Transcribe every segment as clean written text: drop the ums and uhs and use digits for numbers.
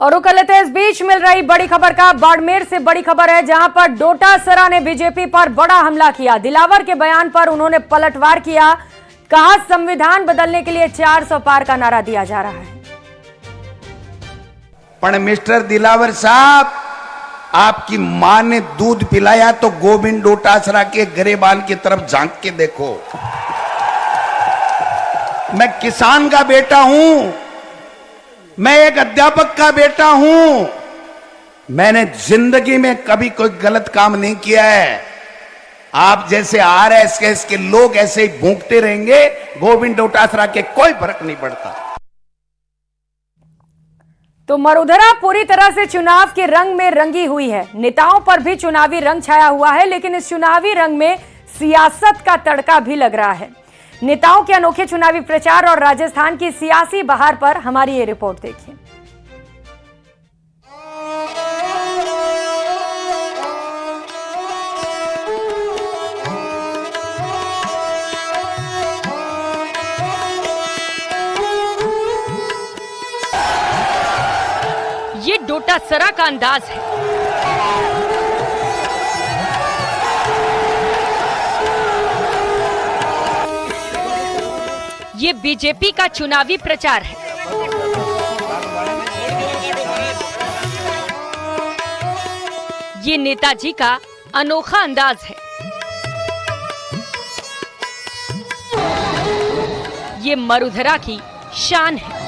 और रुक लेते हैं इस बीच मिल रही बड़ी खबर का। बाड़मेर से बड़ी खबर है, जहां पर डोटासरा ने बीजेपी पर बड़ा हमला किया। दिलावर के बयान पर उन्होंने पलटवार किया। कहा संविधान बदलने के लिए 400 पार का नारा दिया जा रहा है। पर मिस्टर दिलावर साहब, आपकी मां ने दूध पिलाया तो गोविंद डोटासरा के गरेबान की तरफ झांक के देखो। मैं किसान का बेटा हूं, मैं एक अध्यापक का बेटा हूं। मैंने जिंदगी में कभी कोई गलत काम नहीं किया है। आप जैसे आरएसएस के लोग ऐसे ही भूखते रहेंगे, गोविंद डोटासरा के कोई फर्क नहीं पड़ता। तो मरुधरा पूरी तरह से चुनाव के रंग में रंगी हुई है। नेताओं पर भी चुनावी रंग छाया हुआ है, लेकिन इस चुनावी रंग में सियासत का तड़का भी लग रहा है। नेताओं के अनोखे चुनावी प्रचार और राजस्थान की सियासी बहार पर हमारी ये रिपोर्ट देखिए। ये डोटासरा का अंदाज है। ये बीजेपी का चुनावी प्रचार है। ये नेताजी का अनोखा अंदाज है। ये मरुधरा की शान है।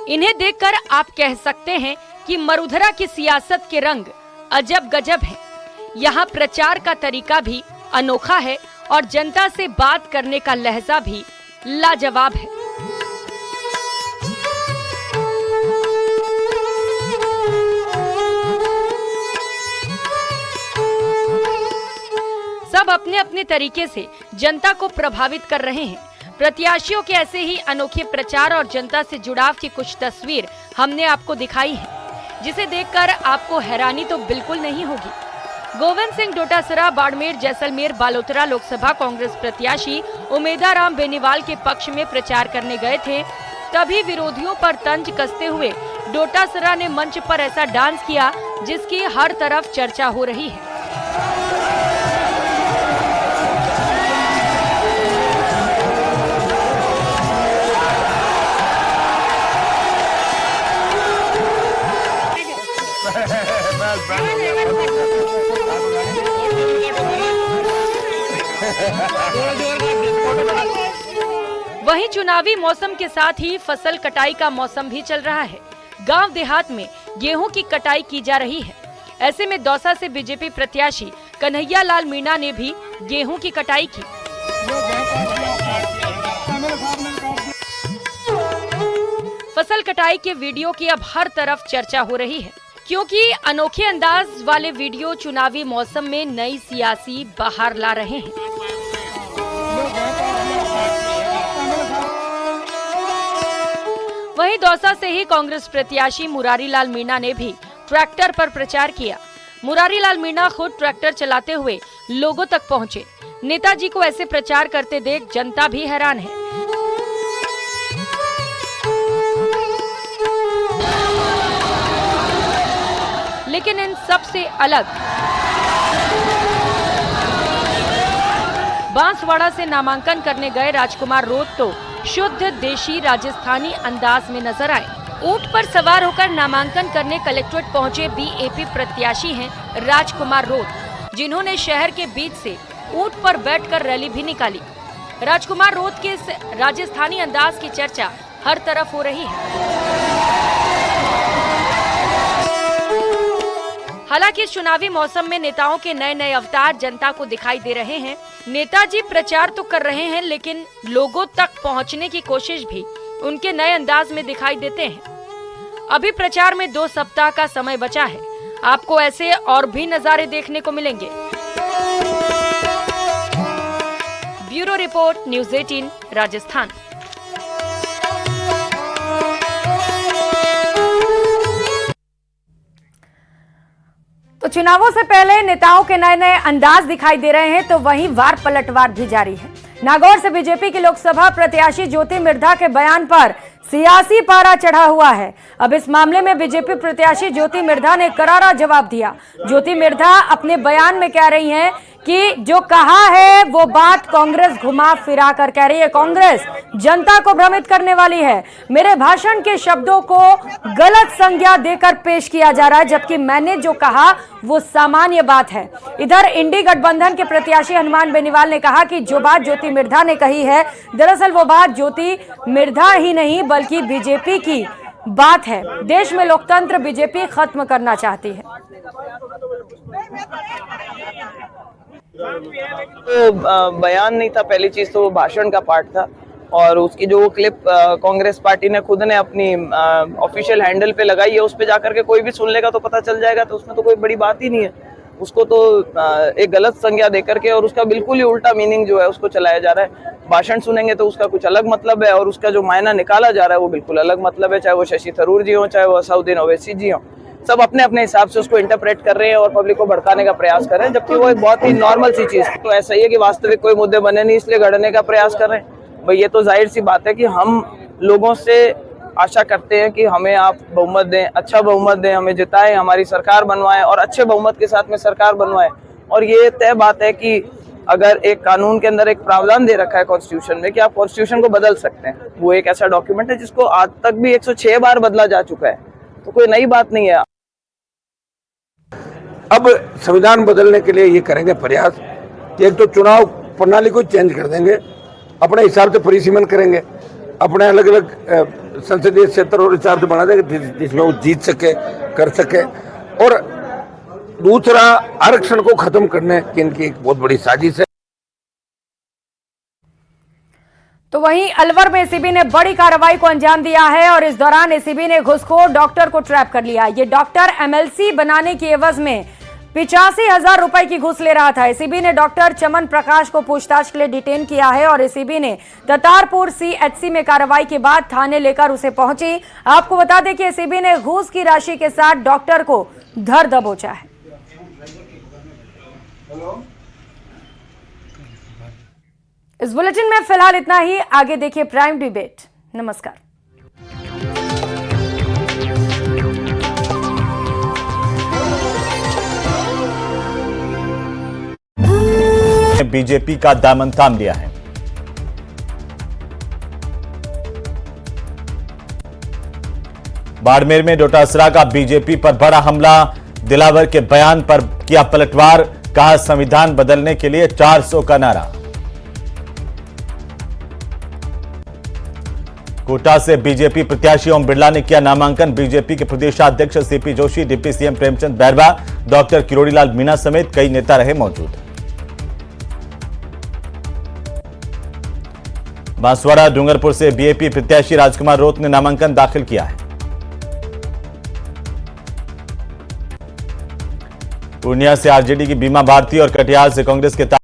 इन्हें देखकर आप कह सकते हैं कि मरुधरा की सियासत के रंग अजब गजब हैं। यहाँ प्रचार का तरीका भी अनोखा है और जनता से बात करने का लहजा भी लाजवाब है। सब अपने अपने तरीके से जनता को प्रभावित कर रहे हैं। प्रत्याशियों के ऐसे ही अनोखे प्रचार और जनता से जुड़ाव की कुछ तस्वीर हमने आपको दिखाई है, जिसे देखकर आपको हैरानी तो बिल्कुल नहीं होगी। गोविंद सिंह डोटासरा बाड़मेर, जैसलमेर, बालोतरा लोकसभा कांग्रेस प्रत्याशी उमेदाराम बेनीवाल के पक्ष में प्रचार करने गए थे। तभी विरोधियों पर तंज कसते हुए डोटासरा ने मंच पर ऐसा डांस किया जिसकी हर तरफ चर्चा हो रही है। वहीं चुनावी मौसम के साथ ही फसल कटाई का मौसम भी चल रहा है। गांव देहात में गेहूं की कटाई की जा रही है। ऐसे में दौसा से बीजेपी प्रत्याशी कन्हैया लाल मीणा ने भी गेहूं की कटाई की। फसल कटाई के वीडियो की अब हर तरफ चर्चा हो रही है, क्योंकि अनोखे अंदाज वाले वीडियो चुनावी मौसम में नई सियासी बहार ला रहे हैं। वहीं दौसा से ही कांग्रेस प्रत्याशी मुरारी लाल मीणा ने भी ट्रैक्टर पर प्रचार किया। मुरारी लाल मीणा खुद ट्रैक्टर चलाते हुए लोगों तक पहुंचे। नेताजी को ऐसे प्रचार करते देख जनता भी हैरान है। लेकिन इन सब से अलग बांसवाड़ा से नामांकन करने गए राजकुमार रोत तो शुद्ध देशी राजस्थानी अंदाज में नजर आए। ऊंट पर सवार होकर नामांकन करने कलेक्ट्रेट पहुंचे बीएपी प्रत्याशी हैं राजकुमार रोत, जिन्होंने शहर के बीच से ऊंट पर बैठकर रैली भी निकाली। राजकुमार रोत के इस राजस्थानी अंदाज की चर्चा हर तरफ हो रही है। हालांकि इस चुनावी मौसम में नेताओं के नए नए अवतार जनता को दिखाई दे रहे हैं। नेताजी प्रचार तो कर रहे हैं, लेकिन लोगों तक पहुंचने की कोशिश भी उनके नए अंदाज में दिखाई देते हैं। अभी प्रचार में 2 सप्ताह का समय बचा है। आपको ऐसे और भी नजारे देखने को मिलेंगे। Bureau report, news 18 Rajasthan. तो चुनावों से पहले नेताओं के नए नए अंदाज दिखाई दे रहे हैं, तो वहीं वार पलटवार भी जारी है। नागौर से बीजेपी की लोकसभा प्रत्याशी ज्योति मिर्धा के बयान पर सियासी पारा चढ़ा हुआ है। अब इस मामले में बीजेपी प्रत्याशी ज्योति मिर्धा ने करारा जवाब दिया। ज्योति मिर्धा अपने बयान में कह रही हैं कि जो कहा है वो बात कांग्रेस घुमा फिरा कर कह रही है। कांग्रेस जनता को भ्रमित करने वाली है। मेरे भाषण के शब्दों को गलत संज्ञा देकर पेश किया जा रहा है, जबकि मैंने जो कहा वो सामान्य बात है। इधर इंडी गठबंधन के प्रत्याशी हनुमान बेनीवाल ने कहा कि जो बात ज्योति मिर्धा ने कही है, दरअसल वो बात ज्योति मिर्धा ही नहीं बल्कि बीजेपी की बात है। देश में लोकतंत्र बीजेपी खत्म करना चाहती है। तो बयान नहीं था, पहली चीज तो वो भाषण का पार्ट था, और उसकी जो वो क्लिप कांग्रेस पार्टी ने खुद ने अपनी ऑफिशियल हैंडल पे लगाई है, उस पे जाकर के कोई भी सुन लेगा तो पता चल जाएगा। तो उसमें तो कोई बड़ी बात ही नहीं है। उसको तो एक गलत संज्ञा देकर के और उसका बिल्कुल ही उल्टा मीनिंग जो है उसको चलाया जा रहा है। भाषण सुनेंगे तो उसका कुछ अलग मतलब है और उसका जो मायना निकाला जा रहा है वो बिल्कुल अलग मतलब है। चाहे वो शशि थरूर जी हो, चाहे वो असदुद्दीन ओवैसी जी हो, सब अपने अपने हिसाब से उसको इंटरप्रेट कर रहे हैं और पब्लिक को भड़काने का प्रयास कर रहे हैं, जबकि वो एक बहुत ही नॉर्मल सी चीज। तो ऐसा ही है कि वास्तविक कोई मुद्दे बने नहीं इसलिए गढ़ने का प्रयास कर रहे हैं। भाई ये तो जाहिर सी बात है कि हम लोगों से आशा करते हैं कि हमें आप बहुमत दें, अच्छा बहुमत दें, हमें जिताएं, हमारी सरकार बनवाएं और अच्छे बहुमत के साथ में सरकार बनवाएं। और ये तय बात है कि अगर एक कानून के अंदर एक प्रावधान दे रखा है कॉन्स्टिट्यूशन में कि आप कॉन्स्टिट्यूशन को बदल सकते हैं, वो एक ऐसा डॉक्यूमेंट है जिसको आज तक भी 106 बार बदला जा चुका है, तो कोई नई बात नहीं है। अब संविधान बदलने के लिए ये करेंगे प्रयास कि एक तो चुनाव प्रणाली को चेंज कर देंगे, अपने हिसाब से परिसीमन करेंगे, अपने अलग अलग संसदीय क्षेत्र और हिसाब से बना देंगे जिसमें वो जीत सके, कर सके। और दूसरा, आरक्षण को खत्म करने की इनकी एक बहुत बड़ी साजिश है। तो वहीं अलवर में एसीबी ने बड़ी कार्रवाई को अंजाम दिया है और इस दौरान एसीबी ने घुसखोर डॉक्टर को ट्रैप कर लिया। ये डॉक्टर एमएलसी बनाने की एवज में 85,000 रुपए की घूस ले रहा था। एसीबी ने डॉक्टर चमन प्रकाश को पूछताछ के लिए डिटेन किया है और एसीबी ने दतारपुर सीएचसी में कार्रवाई के बाद थाने लेकर उसे पहुंची। आपको बता दें कि एसीबी ने घूस की राशि के साथ डॉक्टर को धर दबोचा है। इस बुलेटिन में फिलहाल इतना ही। आगे देखिए प्राइम डिबेट। नमस्कार। बीजेपी का दामन थाम लिया है। बाड़मेर में डोटासरा का बीजेपी पर बड़ा हमला। दिलावर के बयान पर किया पलटवार, कहा संविधान बदलने के लिए 400 का नारा। कोटा से बीजेपी प्रत्याशी ओम बिरला ने किया नामांकन। बीजेपी के प्रदेशाध्यक्ष CP Joshi, deputy CM Premchand Bairwa, doctor Kirodilal Meena समेत कई नेता रहे मौजूद। बांसवाड़ा डूंगरपुर से बीएपी प्रत्याशी राजकुमार रोत ने नामांकन दाखिल किया है। पूर्णिया से आरजेडी की बीमा भारती और कटिहार से कांग्रेस के